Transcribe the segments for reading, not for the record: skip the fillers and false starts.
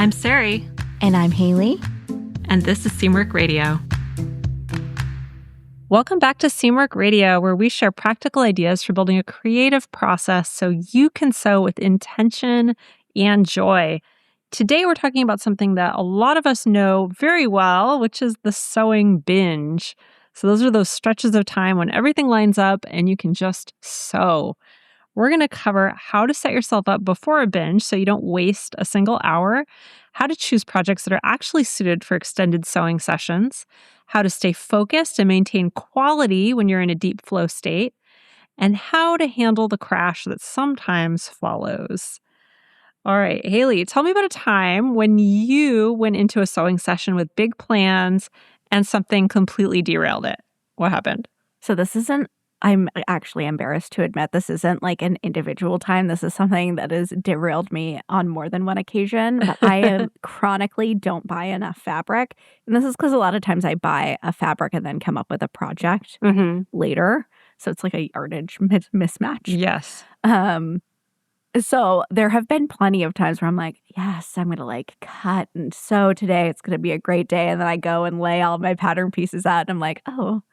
I'm Sarai. And I'm Haley. And this is Seamwork Radio. Welcome back to Seamwork Radio, where we share practical ideas for building a creative process so you can sew with intention and joy. Today, we're talking about something that a lot of us know very well, which is the sewing binge. So those are those stretches of time when everything lines up and you can just sew. We're going to cover how to set yourself up before a binge so you don't waste a single hour, how to choose projects that are actually suited for extended sewing sessions, how to stay focused and maintain quality when you're in a deep flow state, and how to handle the crash that sometimes follows. All right, Haley, tell me about a time when you went into a sewing session with big plans and something completely derailed it. What happened? So I'm actually embarrassed to admit this isn't like an individual time. This is something that has derailed me on more than one occasion. But I chronically don't buy enough fabric. And this is because a lot of times I buy a fabric and then come up with a project later. So it's like a yardage mismatch. Yes. So there have been plenty of times where I'm like, yes, I'm going to like cut and sew today. It's going to be a great day. And then I go and lay all my pattern pieces out. And I'm like, oh,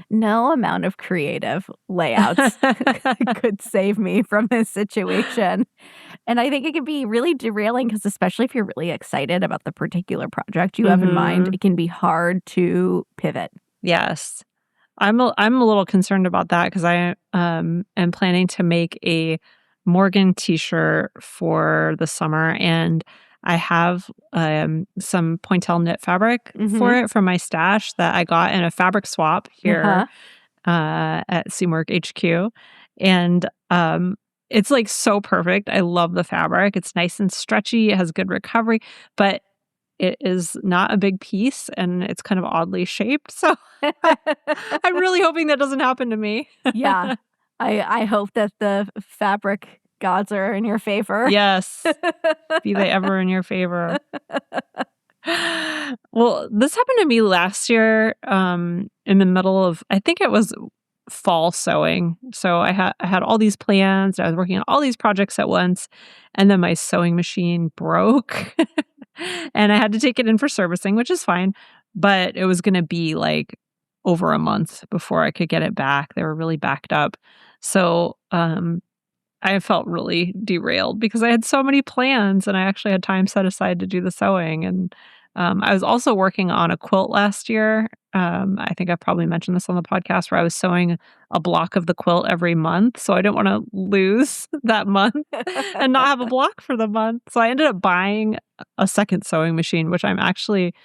no amount of creative layouts could save me from this situation. And I think it can be really derailing because especially if you're really excited about the particular project you have in mind, it can be hard to pivot. Yes. I'm a little concerned about that because I am planning to make a Morgan t-shirt for the summer, and I have some pointelle knit fabric for it from my stash that I got in a fabric swap here at Seamwork HQ. And it's like so perfect. I love the fabric. It's nice and stretchy. It has good recovery, but it is not a big piece and it's kind of oddly shaped. So I'm really hoping that doesn't happen to me. Yeah. I hope that the fabric gods are in your favor. Yes. Be they ever in your favor. Well, this happened to me last year in the middle of, I think it was fall sewing. So I had all these plans. I was working on all these projects at once. And then my sewing machine broke. And I had to take it in for servicing, which is fine. But it was going to be like over a month before I could get it back. They were really backed up. So I felt really derailed because I had so many plans and I actually had time set aside to do the sewing. And I was also working on a quilt last year. I think I've probably mentioned this on the podcast where I was sewing a block of the quilt every month. So I didn't want to lose that month and not have a block for the month. So I ended up buying a second sewing machine, which I'm actually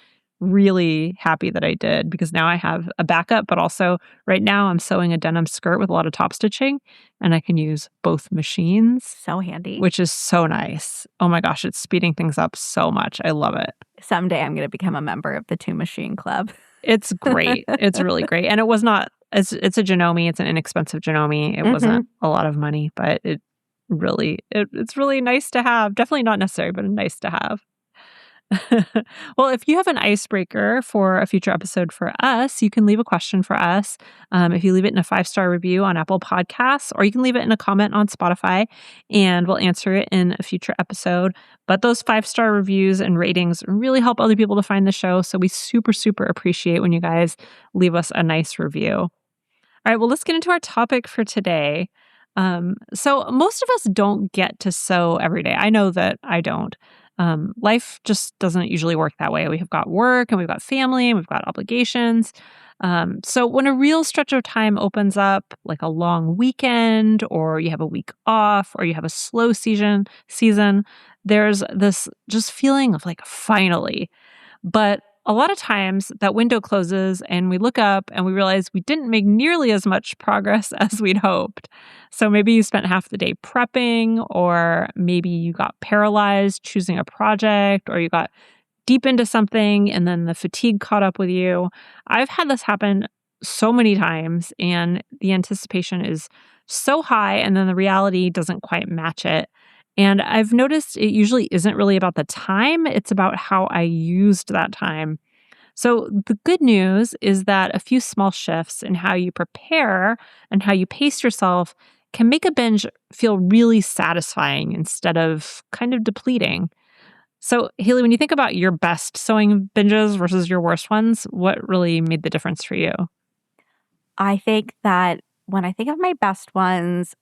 really happy that I did because now I have a backup, but also right now I'm sewing a denim skirt with a lot of top stitching and I can use both machines. So handy. Which is so nice. Oh my gosh, it's speeding things up so much. I love it. Someday I'm going to become a member of the 2-machine club. It's great. It's really great. And it was not, it's a Janome. It's an inexpensive Janome. It wasn't a lot of money, but it's really nice to have. Definitely not necessary, but nice to have. Well, if you have an icebreaker for a future episode for us, you can leave a question for us. If you leave it in a 5-star review on Apple Podcasts, or you can leave it in a comment on Spotify, and we'll answer it in a future episode. But those 5-star reviews and ratings really help other people to find the show. So we super, super appreciate when you guys leave us a nice review. All right, well, let's get into our topic for today. So most of us don't get to sew every day. I know that I don't. Life just doesn't usually work that way. We've got work and we've got family and we've got obligations. So when a real stretch of time opens up, like a long weekend, or you have a week off, or you have a slow season, there's this just feeling of like, finally. But a lot of times that window closes and we look up and we realize we didn't make nearly as much progress as we'd hoped. So maybe you spent half the day prepping, or maybe you got paralyzed choosing a project, or you got deep into something and then the fatigue caught up with you. I've had this happen so many times and the anticipation is so high and then the reality doesn't quite match it. And I've noticed it usually isn't really about the time, it's about how I used that time. So the good news is that a few small shifts in how you prepare and how you pace yourself can make a binge feel really satisfying instead of kind of depleting. So, Haley, when you think about your best sewing binges versus your worst ones, what really made the difference for you? I think that when I think of my best ones,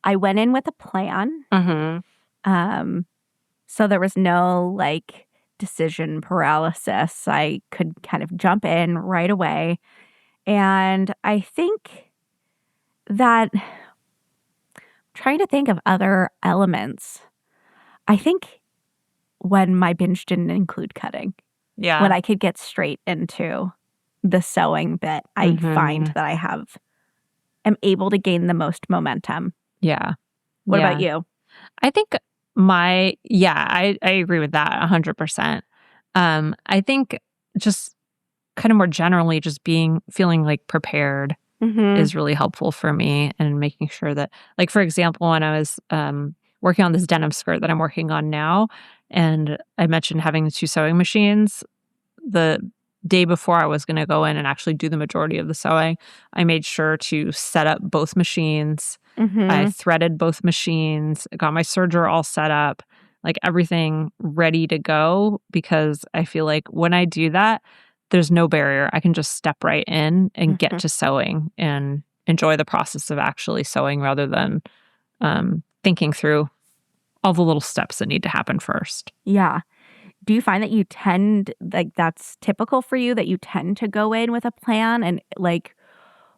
I went in with a plan. Mm-hmm. So there was no like decision paralysis. I could kind of jump in right away. And I think that trying to think of other elements, I think when my binge didn't include cutting, when Yeah. I could get straight into the sewing bit, I find that am able to gain the most momentum. Yeah. What Yeah. about you? I think I agree with that 100%. I think just kind of more generally, just feeling like prepared Mm-hmm. is really helpful for me, and making sure that, like, for example, when I was working on this denim skirt that I'm working on now, and I mentioned having the 2 sewing machines, the day before I was going to go in and actually do the majority of the sewing, I made sure to set up both machines. I Mm-hmm. threaded both machines, got my serger all set up, like everything ready to go, because I feel like when I do that, there's no barrier. I can just step right in and get Mm-hmm. to sewing and enjoy the process of actually sewing, rather than thinking through all the little steps that need to happen first. Yeah. Do you find that you tend, like, that's typical for you, that you tend to go in with a plan? And, like,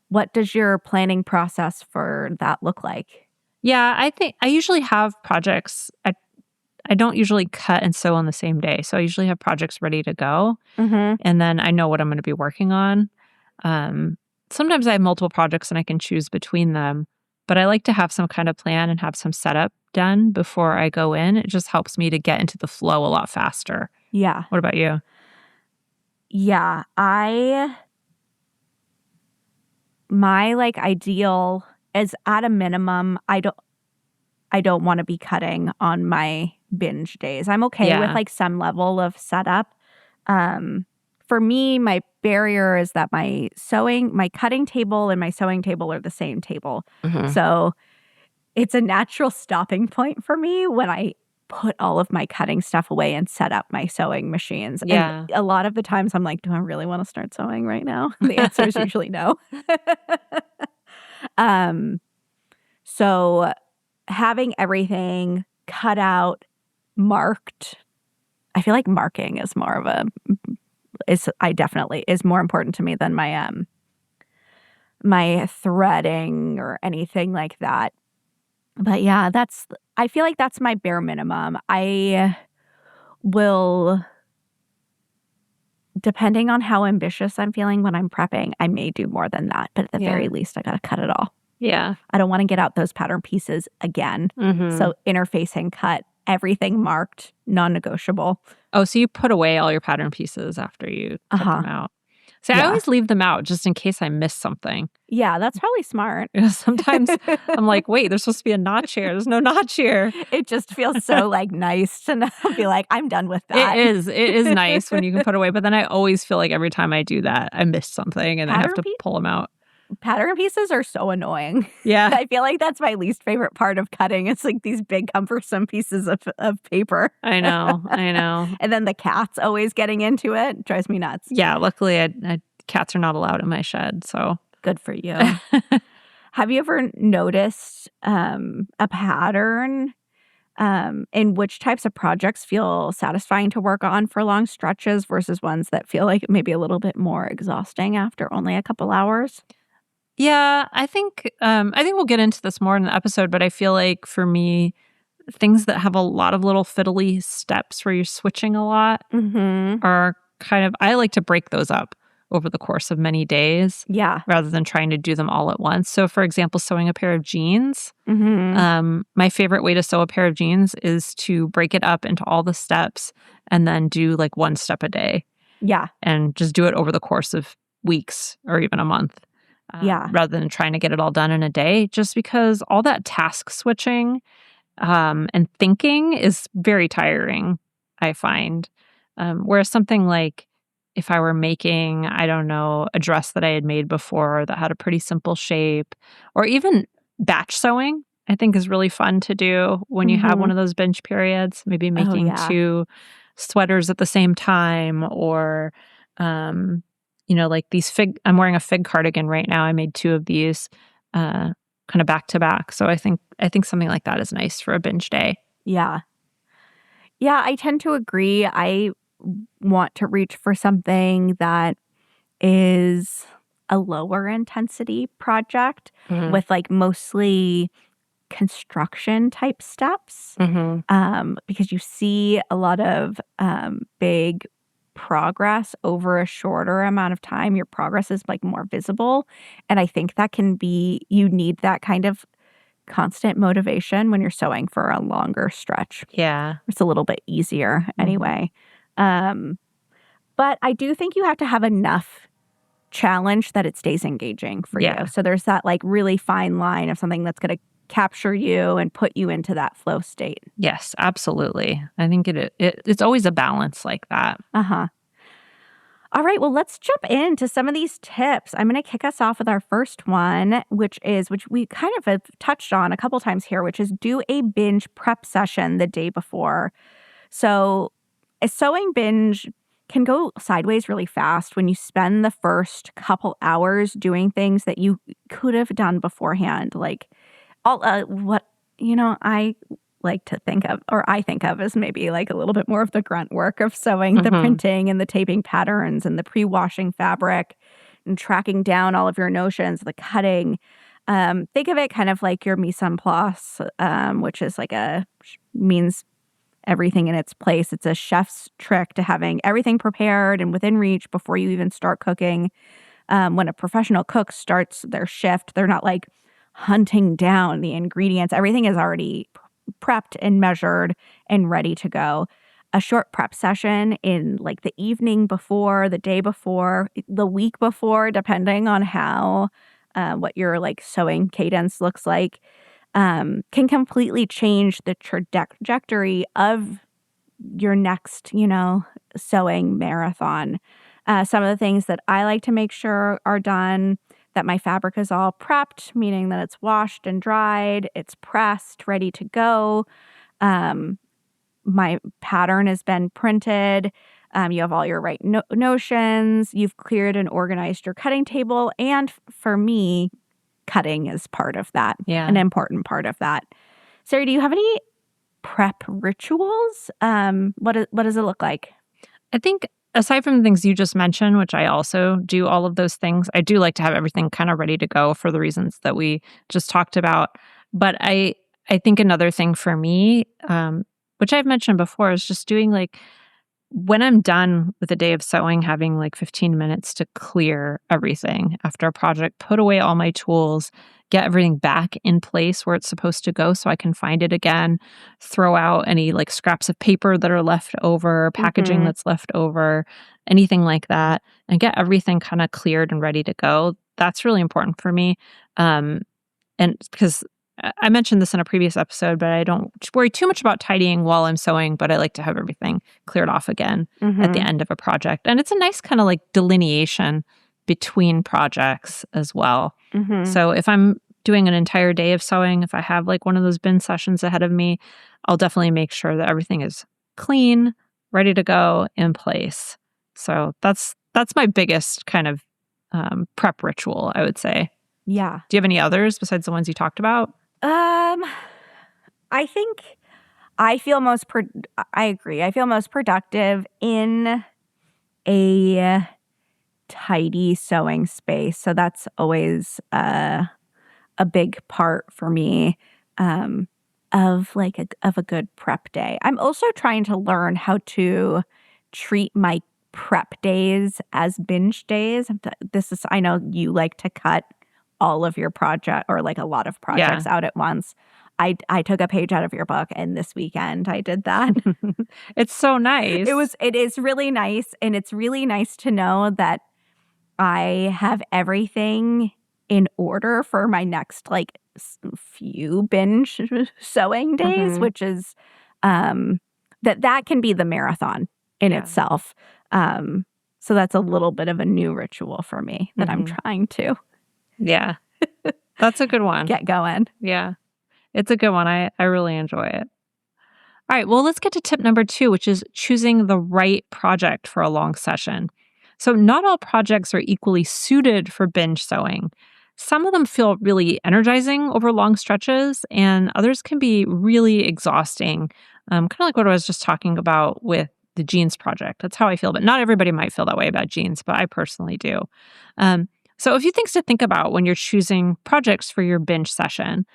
what does your planning process for that look like? Yeah, I think I usually have projects. I don't usually cut and sew on the same day. So I usually have projects ready to go, Mm-hmm. and then I know what I'm going to be working on. Um, Sometimes I have multiple projects and I can choose between them, but I like to have some kind of plan and have some setup done before I go in. It just helps me to get into the flow a lot faster. Yeah. What about you? Yeah. My like ideal is at a minimum, I don't want to be cutting on my binge days. I'm okay with Yeah. like some level of setup. For me, my barrier is that my cutting table and my sewing table are the same table. Hmm. So it's a natural stopping point for me when I put all of my cutting stuff away and set up my sewing machines. And Yeah. a lot of the times I'm like, do I really want to start sewing right now? The answer is usually no. um, so having everything cut out, marked, I feel like marking is is more important to me than my threading or anything like that. But yeah, I feel like that's my bare minimum. I will, depending on how ambitious I'm feeling when I'm prepping, I may do more than that. But at the very Yeah. least, I got to cut it all. Yeah. I don't want to get out those pattern pieces again. Hmm. So interfacing, cut, everything marked, non-negotiable. Oh, so you put away all your pattern pieces after you cut them out. See, I Yeah. always leave them out just in case I miss something. Yeah, that's probably smart. Sometimes I'm like, wait, there's supposed to be a notch here. There's no notch here. It just feels so like nice to not be like, I'm done with that. It is. It is nice when you can put away. But then I always feel like every time I do that, I miss something and I have to pull them out. Pattern pieces are so annoying. Yeah. I feel like that's my least favorite part of cutting. It's like these big cumbersome pieces of paper. I know. And then the cat's always getting into it. Drives me nuts. Yeah. Luckily, cats are not allowed in my shed. So good for you. Have you ever noticed a pattern in which types of projects feel satisfying to work on for long stretches versus ones that feel like maybe a little bit more exhausting after only a couple hours? Yeah, I think we'll get into this more in the episode, but I feel like for me, things that have a lot of little fiddly steps where you're switching a lot are kind of, I like to break those up over the course of many days. Yeah. Rather than trying to do them all at once. So for example, sewing a pair of jeans, my favorite way to sew a pair of jeans is to break it up into all the steps and then do like one step a day. Yeah. And just do it over the course of weeks or even a month. Rather than trying to get it all done in a day, just because all that task switching and thinking is very tiring, I find. Whereas something like if I were making, I don't know, a dress that I had made before that had a pretty simple shape, or even batch sewing, I think is really fun to do when you have one of those binge periods, maybe making two sweaters at the same time, or like these I'm wearing a fig cardigan right now. I made 2 of these kind of back to back. So I think something like that is nice for a binge day. Yeah. Yeah, I tend to agree. I want to reach for something that is a lower intensity project with like mostly construction type steps, because you see a lot of big progress over a shorter amount of time. Your progress is like more visible. And I think that can be, you need that kind of constant motivation when you're sewing for a longer stretch. Yeah. It's a little bit easier anyway. But I do think you have to have enough challenge that it stays engaging for you. So there's that like really fine line of something that's going to capture you and put you into that flow state. Yes, absolutely. I think it's always a balance like that. All right, well, let's jump into some of these tips. I'm going to kick us off with our first one, which we kind of have touched on a couple times here, which is do a binge prep session the day before. So a sewing binge can go sideways really fast when you spend the first couple hours doing things that you could have done beforehand. Like I like to think of, or I think of as maybe like a little bit more of the grunt work of sewing, the printing and the taping patterns and the pre-washing fabric and tracking down all of your notions, the cutting. Think of it kind of like your mise en place, which is like means everything in its place. It's a chef's trick to having everything prepared and within reach before you even start cooking. When a professional cook starts their shift, they're not like hunting down the ingredients. Everything is already prepped and measured and ready to go. A short prep session in like the evening before, the day before, the week before, depending on how what your like sewing cadence looks like, can completely change the trajectory of your next, sewing marathon. Some of the things that I like to make sure are done, that my fabric is all prepped, meaning that it's washed and dried, it's pressed, ready to go. My pattern has been printed. You have all your right notions. You've cleared and organized your cutting table. And for me, cutting is part of that, an important part of that. Sarah, do you have any prep rituals? What does it look like? I think aside from the things you just mentioned, which I also do all of those things, I do like to have everything kind of ready to go for the reasons that we just talked about. But I think another thing for me, which I've mentioned before, is just doing like, when I'm done with a day of sewing, having like 15 minutes to clear everything after a project, put away all my tools, get everything back in place where it's supposed to go so I can find it again, throw out any like scraps of paper that are left over, packaging that's left over, anything like that, and get everything kind of cleared and ready to go. That's really important for me. And because I mentioned this in a previous episode, but I don't worry too much about tidying while I'm sewing, but I like to have everything cleared off again at the end of a project. And it's a nice kind of like delineation between projects as well. So if I'm doing an entire day of sewing, if I have like one of those bin sessions ahead of me, I'll definitely make sure that everything is clean, ready to go, in place. So that's my biggest kind of prep ritual, I would say. Yeah. Do you have any others besides the ones you talked about? I think I feel I agree. I feel most productive in a tidy sewing space. So that's always a big part for me of a good prep day. I'm also trying to learn how to treat my prep days as binge days. I know you like to cut all of your project or like a lot of projects out at once. I took a page out of your book, and this weekend I did that. It's so nice. It is really nice, and it's really nice to know that I have everything in order for my next like few binge sewing days, which is that can be the marathon in itself. So that's a little bit of a new ritual for me that I'm trying to. Yeah. That's a good one. Get going. Yeah. It's a good one. I really enjoy it. All right, well, let's get to tip number 2, which is choosing the right project for a long session. So, not all projects are equally suited for binge sewing. Some of them feel really energizing over long stretches, and others can be really exhausting. Kind of like what I was just talking about with the jeans project. That's how I feel, but not everybody might feel that way about jeans, but I personally do. So, a few things to think about when you're choosing projects for your binge session.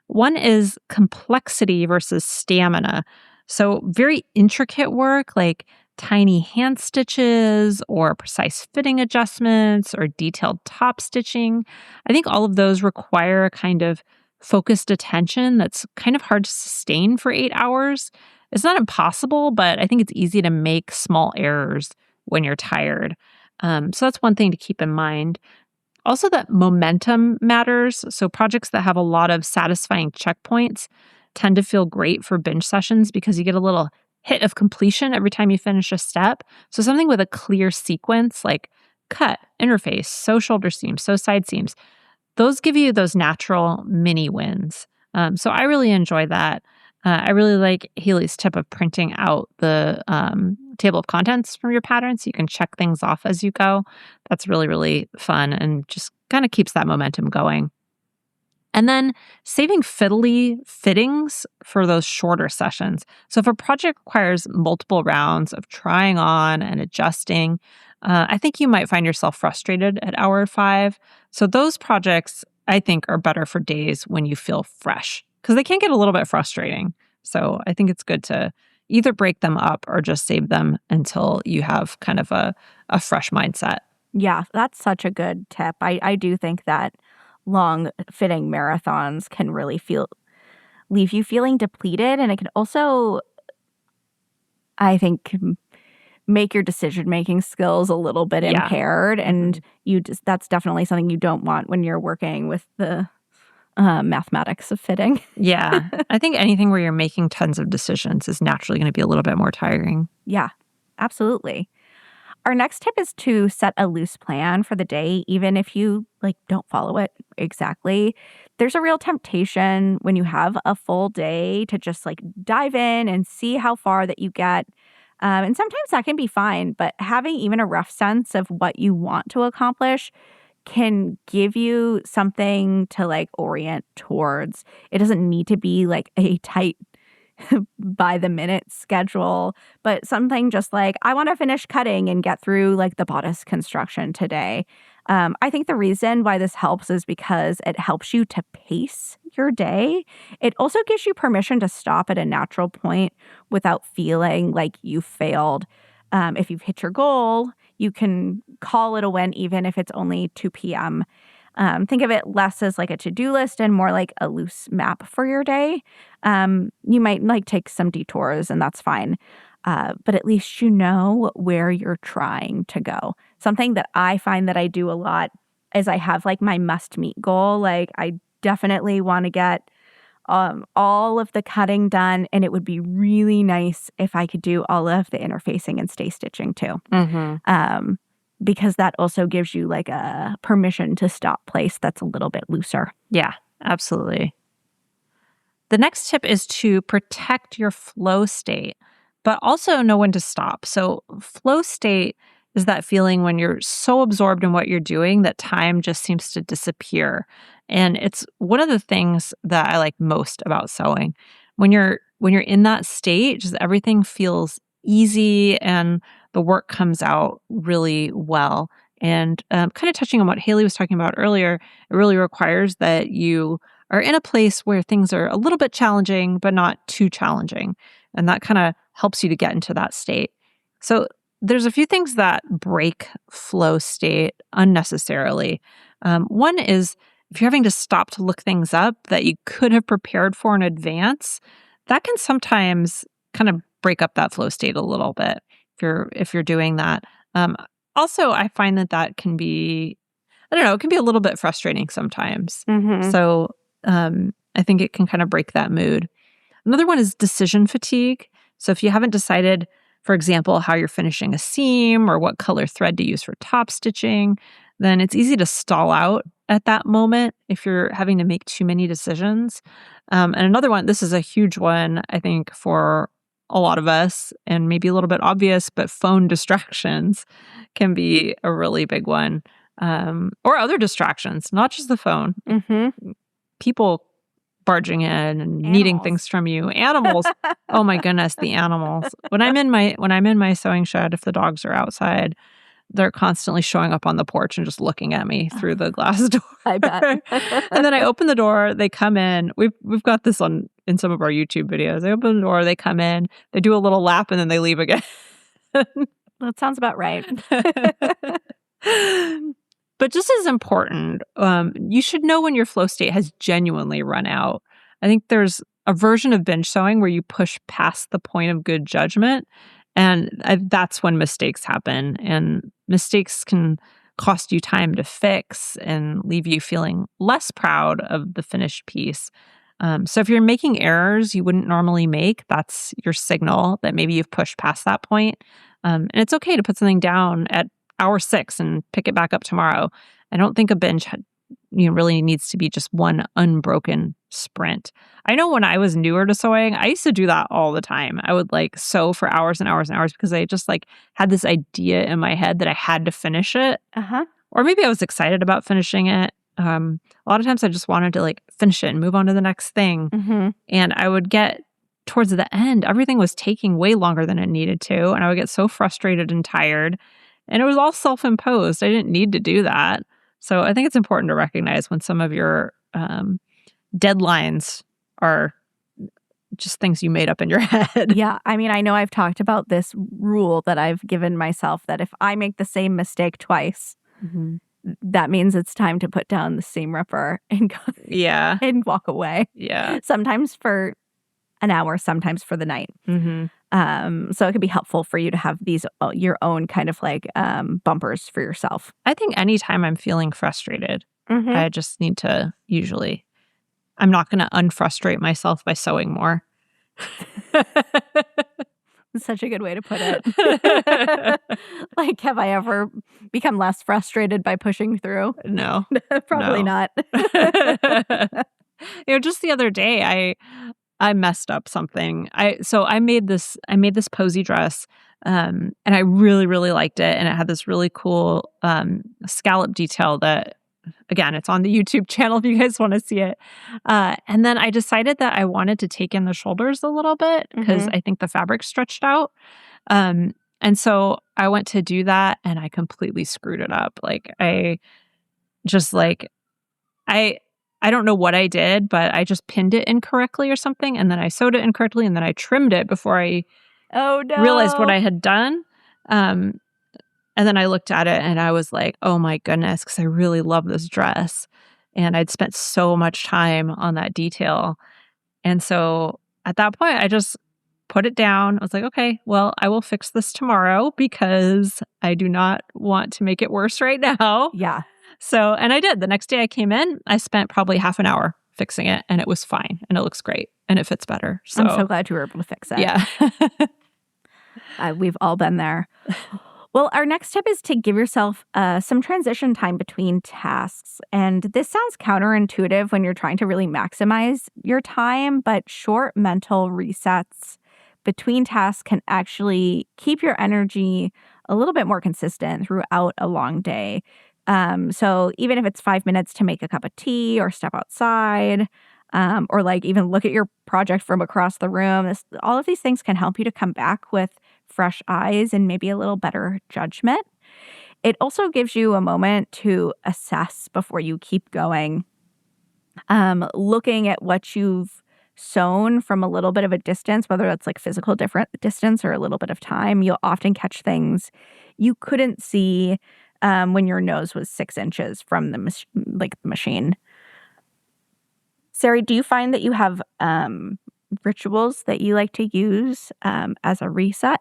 One is complexity versus stamina. So, very intricate work like tiny hand stitches or precise fitting adjustments or detailed top stitching. I think all of those require a kind of focused attention that's kind of hard to sustain for 8 hours. It's not impossible, but I think it's easy to make small errors when you're tired. So, that's one thing to keep in mind. Also, that momentum matters. So, projects that have a lot of satisfying checkpoints tend to feel great for binge sessions because you get a little hit of completion every time you finish a step. So, something with a clear sequence like cut, interface, sew shoulder seams, sew side seams, those give you those natural mini wins. So, I really enjoy that. I really like Haley's tip of printing out the table of contents from your pattern so you can check things off as you go. That's really, really fun and just kind of keeps that momentum going. And then saving fiddly fittings for those shorter sessions. So if a project requires multiple rounds of trying on and adjusting, I think you might find yourself frustrated at hour 5. So those projects, I think, are better for days when you feel fresh because they can get a little bit frustrating. So I think it's good to either break them up or just save them until you have kind of a fresh mindset. Yeah, that's such a good tip. I do think that long fitting marathons can really leave you feeling depleted, and it can also, I think, make your decision-making skills a little bit impaired, and that's definitely something you don't want when you're working with the mathematics of fitting. Yeah. I think anything where you're making tons of decisions is naturally going to be a little bit more tiring. Yeah, absolutely. Our next tip is to set a loose plan for the day, even if you don't follow it exactly. There's a real temptation when you have a full day to just dive in and see how far that you get. And sometimes that can be fine, but having even a rough sense of what you want to accomplish can give you something to orient towards. It doesn't need to be a tight by the minute schedule, but something just I want to finish cutting and get through the bodice construction today. I think the reason why this helps is because it helps you to pace your day. It also gives you permission to stop at a natural point without feeling like you failed. If you've hit your goal, you can call it a win even if it's only 2 p.m. Think of it less as a to-do list and more like a loose map for your day. You might take some detours and that's fine. But at least you know where you're trying to go. Something that I find that I do a lot is I have my must-meet goal. I definitely want to get all of the cutting done, and it would be really nice if I could do all of the interfacing and stay stitching too. Mm-hmm. Because that also gives you a permission to stop place that's a little bit looser. Yeah, absolutely. The next tip is to protect your flow state, but also know when to stop. So flow state is that feeling when you're so absorbed in what you're doing that time just seems to disappear. And it's one of the things that I like most about sewing. When you're in that state, just everything feels easy and the work comes out really well. And kind of touching on what Haley was talking about earlier, it really requires that you are in a place where things are a little bit challenging, but not too challenging. And that kind of helps you to get into that state. So there's a few things that break flow state unnecessarily. One is if you're having to stop to look things up that you could have prepared for in advance, that can sometimes kind of break up that flow state a little bit if you're doing that. Also, I find that can be, I don't know, it can be a little bit frustrating sometimes. Mm-hmm. So I think it can kind of break that mood. Another one is decision fatigue. So if you haven't decided, for example, how you're finishing a seam or what color thread to use for top stitching, then it's easy to stall out at that moment if you're having to make too many decisions. And another one, this is a huge one, I think, for a lot of us and maybe a little bit obvious, but phone distractions can be a really big one. Or other distractions, not just the phone. People barging in and needing things from you. Animals. Oh my goodness, the animals. When I'm in my sewing shed, if the dogs are outside, they're constantly showing up on the porch and just looking at me through the glass door. I bet. And then I open the door, they come in. We've got this in some of our YouTube videos. I open the door, they come in, they do a little lap, and then they leave again. That sounds about right. But just as important, you should know when your flow state has genuinely run out. I think there's a version of binge sewing where you push past the point of good judgment, and that's when mistakes happen. And mistakes can cost you time to fix and leave you feeling less proud of the finished piece. So if you're making errors you wouldn't normally make, that's your signal that maybe you've pushed past that point. And it's okay to put something down at hour 6 and pick it back up tomorrow. I don't think a binge really needs to be just one unbroken sprint. I know when I was newer to sewing, I used to do that all the time. I would sew for hours and hours and hours because I just had this idea in my head that I had to finish it. Or maybe I was excited about finishing it. A lot of times I just wanted to finish it and move on to the next thing. And I would get towards the end, everything was taking way longer than it needed to. And I would get so frustrated and tired. And it was all self-imposed. I didn't need to do that. So I think it's important to recognize when some of your deadlines are just things you made up in your head. Yeah. I mean, I know I've talked about this rule that I've given myself that if I make the same mistake twice, that means it's time to put down the seam ripper and go and walk away. Yeah. Sometimes for an hour, sometimes for the night. So it could be helpful for you to have these your own kind of bumpers for yourself. I think anytime I'm feeling frustrated, I just need to I'm not going to unfrustrate myself by sewing more. That's such a good way to put it. Have I ever become less frustrated by pushing through? No. Probably not. Just the other day, I messed up something. I made this posy dress, and I really, really liked it. And it had this really cool scallop detail that, again, it's on the YouTube channel if you guys want to see it. And then I decided that I wanted to take in the shoulders a little bit because I think the fabric stretched out. And so I went to do that and I completely screwed it up. I don't know what I did, but I just pinned it incorrectly or something. And then I sewed it incorrectly and then I trimmed it before I realized what I had done. And then I looked at it and I was like, oh my goodness, because I really love this dress. And I'd spent so much time on that detail. And so at that point, I just put it down. I was like, okay, well, I will fix this tomorrow because I do not want to make it worse right now. Yeah. So, and I did. The next day I came in, I spent probably half an hour fixing it and it was fine and it looks great and it fits better. So I'm so glad you were able to fix it. Yeah. We've all been there. Well, our next tip is to give yourself some transition time between tasks. And this sounds counterintuitive when you're trying to really maximize your time, but short mental resets between tasks can actually keep your energy a little bit more consistent throughout a long day. So even if it's 5 minutes to make a cup of tea or step outside, or even look at your project from across the room, all of these things can help you to come back with fresh eyes and maybe a little better judgment. It also gives you a moment to assess before you keep going. Looking at what you've sewn from a little bit of a distance, whether that's physical different distance or a little bit of time, you'll often catch things you couldn't see when your nose was 6 inches from the machine. Sarai, do you find that you have rituals that you like to use as a reset?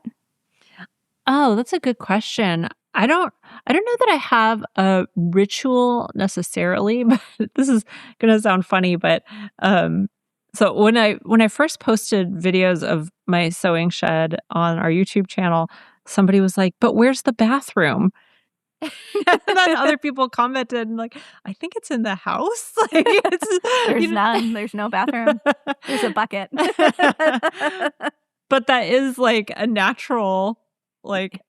Oh, that's a good question. I don't know that I have a ritual necessarily, but this is going to sound funny, but so when I first posted videos of my sewing shed on our YouTube channel, somebody was like, "But where's the bathroom?" And then other people commented and I think it's in the house. There's none. There's no bathroom. There's a bucket. But that is like a natural, like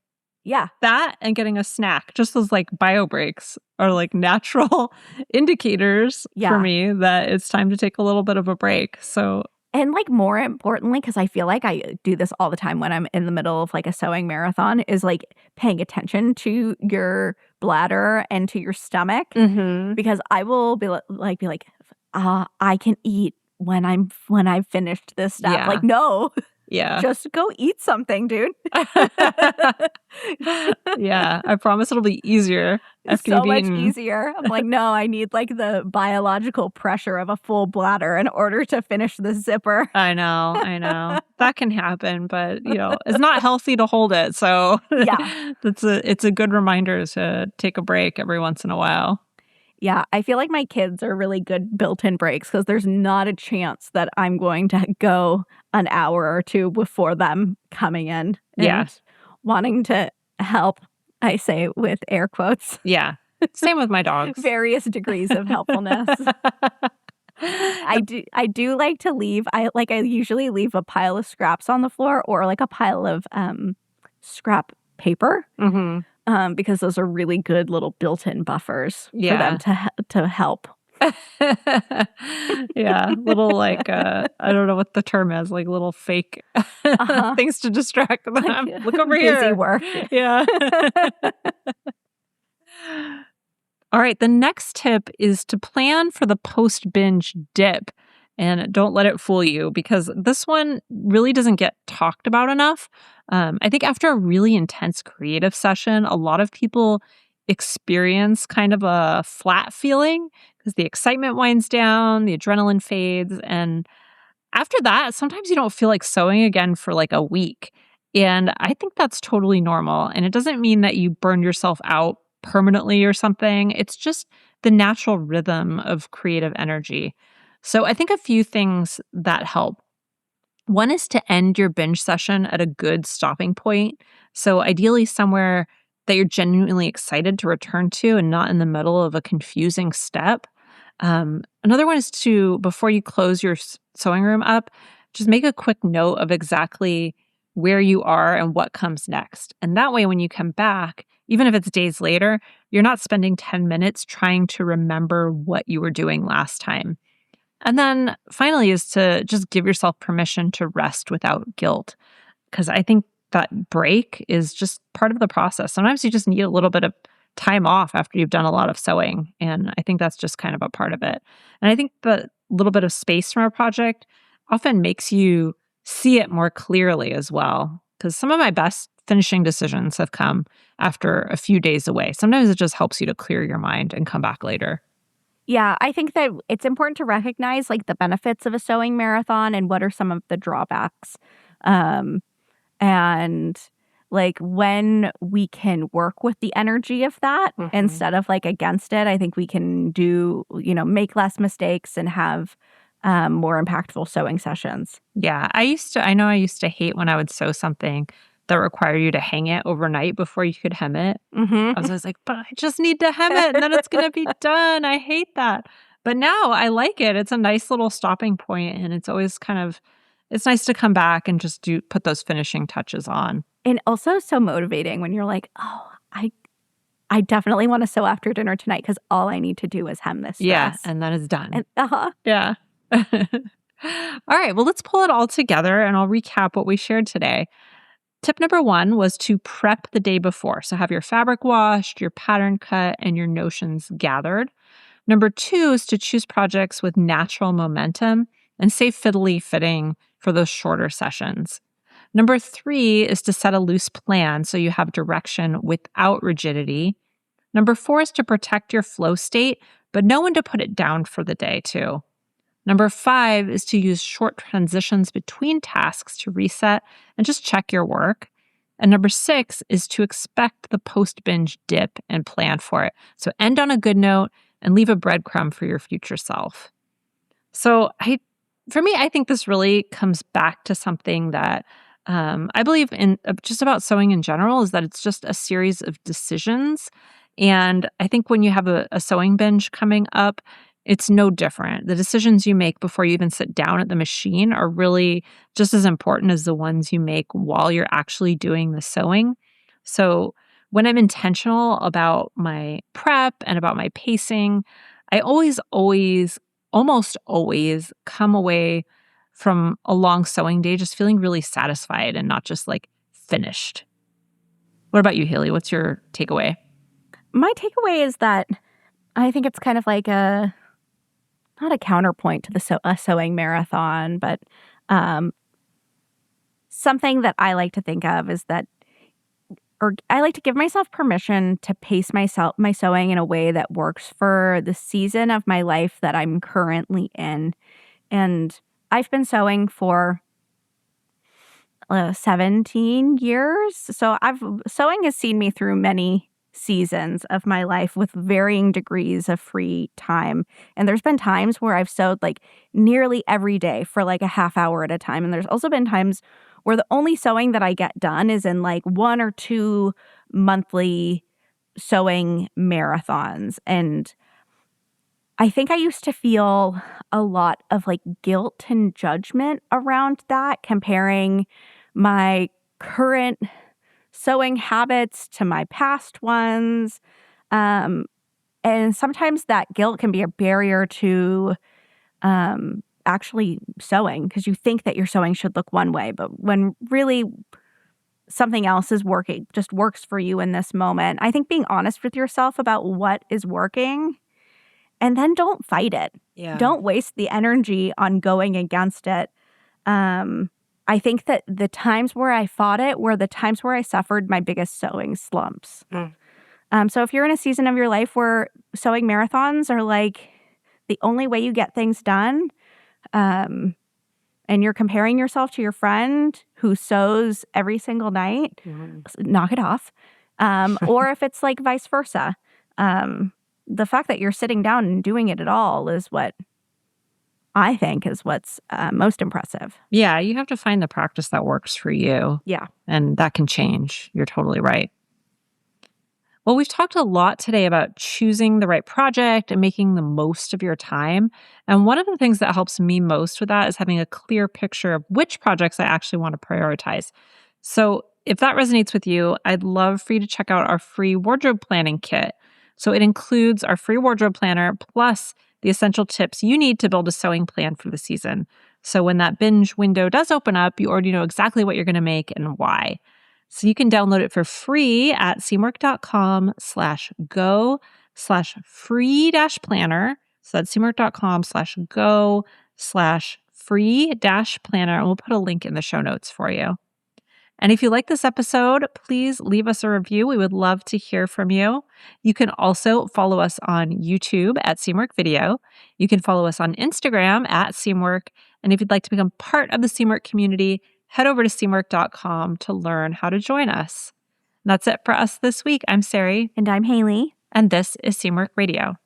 Yeah. that and getting a snack, just those like bio breaks are like natural indicators for me that it's time to take a little bit of a break. So, and like more importantly, because I feel like I do this all the time when I'm in the middle of like a sewing marathon, is like paying attention to your bladder and to your stomach, because I will be like, I can eat when I've finished this stuff. Yeah. Like, no. Yeah. Just go eat something, dude. Yeah. I promise it'll be easier after you've eaten. So much easier. I'm like, no, I need like the biological pressure of a full bladder in order to finish the zipper. I know. That can happen, but it's not healthy to hold it. So yeah, it's a good reminder to take a break every once in a while. Yeah, I feel like my kids are really good built-in breaks because there's not a chance that I'm going to go an hour or two before them coming in and wanting to help, I say with air quotes. Yeah, same with my dogs. Various degrees of helpfulness. I do like to leave. I usually leave a pile of scraps on the floor or like a pile of scrap paper. Because those are really good little built-in buffers for them to help. Yeah, little like I don't know what the term is, like little fake things to distract them. Like, look over here. Busy work. Yeah. All right, the next tip is to plan for the post-binge dip. And don't let it fool you because this one really doesn't get talked about enough. I think after a really intense creative session, a lot of people experience kind of a flat feeling because the excitement winds down, the adrenaline fades. And after that, sometimes you don't feel like sewing again for like a week. And I think that's totally normal. And it doesn't mean that you burn yourself out permanently or something. It's just the natural rhythm of creative energy. So I think a few things that help. One is to end your binge session at a good stopping point. So ideally somewhere that you're genuinely excited to return to and not in the middle of a confusing step. Another one is to, before you close your sewing room up, just make a quick note of exactly where you are and what comes next. And that way, when you come back, even if it's days later, you're not spending 10 minutes trying to remember what you were doing last time. And then finally is to just give yourself permission to rest without guilt. Because I think that break is just part of the process. Sometimes you just need a little bit of time off after you've done a lot of sewing. And I think that's just kind of a part of it. And I think the little bit of space from a project often makes you see it more clearly as well. Because some of my best finishing decisions have come after a few days away. Sometimes it just helps you to clear your mind and come back later. Yeah, I think that it's important to recognize like the benefits of a sewing marathon and what are some of the drawbacks. And like when we can work with the energy of that instead of like against it, I think we can do, make less mistakes and have more impactful sewing sessions. Yeah, I used to hate when I would sew something that required you to hang it overnight before you could hem it. I was always like, but I just need to hem it and then it's going to be done. I hate that. But now I like it. It's a nice little stopping point and it's always it's nice to come back and just put those finishing touches on. And also so motivating when you're like, oh, I definitely want to sew after dinner tonight because all I need to do is hem this dress. Yeah, and then it's done. And, Yeah. All right, well, let's pull it all together and I'll recap what we shared today. Tip number 1 was to prep the day before. So have your fabric washed, your pattern cut, and your notions gathered. Number 2 is to choose projects with natural momentum and save fiddly fitting for those shorter sessions. Number 3 is to set a loose plan so you have direction without rigidity. Number 4 is to protect your flow state, but know when to put it down for the day too. Number 5 is to use short transitions between tasks to reset and just check your work. And number 6 is to expect the post-binge dip and plan for it. So end on a good note and leave a breadcrumb for your future self. So for me, I think this really comes back to something that I believe in just about sewing in general is that it's just a series of decisions. And I think when you have a sewing binge coming up, it's no different. The decisions you make before you even sit down at the machine are really just as important as the ones you make while you're actually doing the sewing. So when I'm intentional about my prep and about my pacing, I almost always come away from a long sewing day just feeling really satisfied and not just like finished. What about you, Haley? What's your takeaway? My takeaway is that I think it's kind of like not a counterpoint to a sewing marathon, but something that I like to think of is that, or I like to give myself permission to pace my sewing in a way that works for the season of my life that I'm currently in. And I've been sewing for 17 years. So sewing has seen me through many seasons of my life with varying degrees of free time. And there's been times where I've sewed like nearly every day for like a half hour at a time. And there's also been times where the only sewing that I get done is in like 1 or 2 monthly sewing marathons. And I think I used to feel a lot of like guilt and judgment around that, comparing my current sewing habits to my past ones. And sometimes that guilt can be a barrier to actually sewing, because you think that your sewing should look one way, but when really something else is working, just works for you in this moment. I think being honest with yourself about what is working, and then don't fight it. Yeah. Don't waste the energy on going against it. I think that the times where I fought it were the times where I suffered my biggest sewing slumps. So if you're in a season of your life where sewing marathons are like the only way you get things done, and you're comparing yourself to your friend who sews every single night, knock it off. Or if it's like vice versa, the fact that you're sitting down and doing it at all is what I think is what's most impressive. Yeah, you have to find the practice that works for you. Yeah. And that can change. You're totally right. Well, we've talked a lot today about choosing the right project and making the most of your time. And one of the things that helps me most with that is having a clear picture of which projects I actually want to prioritize. So if that resonates with you, I'd love for you to check out our free wardrobe planning kit. So it includes our free wardrobe planner plus the essential tips you need to build a sewing plan for the season. So when that binge window does open up, you already know exactly what you're going to make and why. So you can download it for free at seamwork.com/go/free-planner. So that's seamwork.com/go/free-planner. And we'll put a link in the show notes for you. And if you like this episode, please leave us a review. We would love to hear from you. You can also follow us on YouTube at Seamwork Video. You can follow us on Instagram at Seamwork. And if you'd like to become part of the Seamwork community, head over to seamwork.com to learn how to join us. And that's it for us this week. I'm Sarai. And I'm Haley. And this is Seamwork Radio.